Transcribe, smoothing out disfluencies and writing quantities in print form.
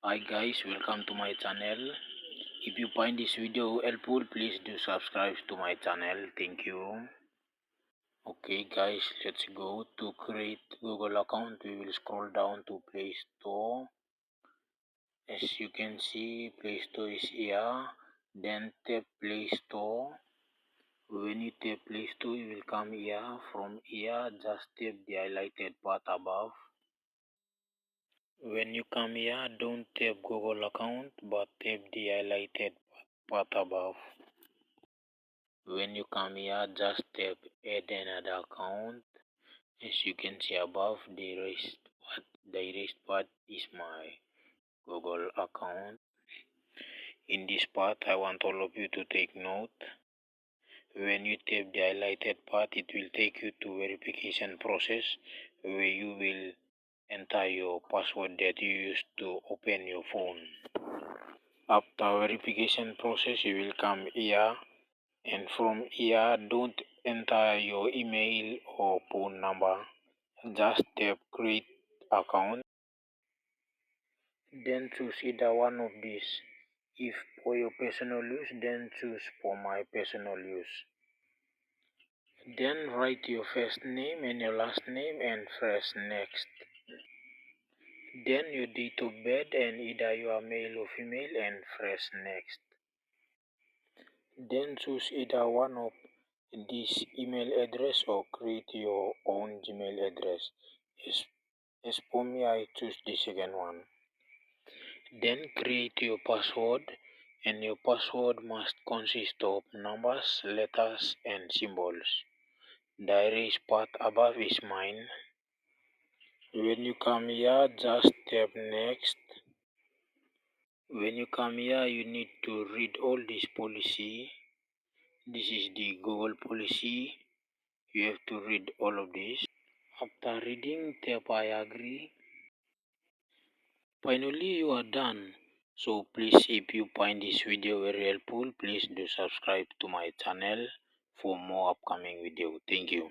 Hi guys, welcome to my channel. If you find this video helpful, please do subscribe to my channel. Thank you. Okay guys, let's go to create Google account. We will scroll down to Play Store. As you can see, Play Store is here. Then tap Play Store. When you tap Play Store, you will come here. From here, just tap the highlighted part above. When you come here, don't tap Google account, but tap the highlighted part above. When you come here, just tap add another account. As you can see above, the erased part is my Google account. In this part, I want all of you to take note. When you tap the highlighted part, it will take you to verification process where you will enter your password that you used to open your phone. After verification process, you will come here, and from here don't enter your email or phone number. Just tap create account, then choose either one of these. If for your personal use, then choose for my personal use. Then write your first name and your last name and press next. Then your date of birth and either you are male or female and press next. Then choose either one of this email address or create your own Gmail address. As for me, I choose the second one. Then create your password, and your password must consist of numbers, letters, and symbols. The erase part above is mine. When you come here, just tap next. When you come here, you need to read all this policy. This is the Google policy. You have to read all of this. After reading, tap I agree. Finally, you are done. So please, if you find this video very helpful, please do subscribe to my channel for more upcoming video. Thank you.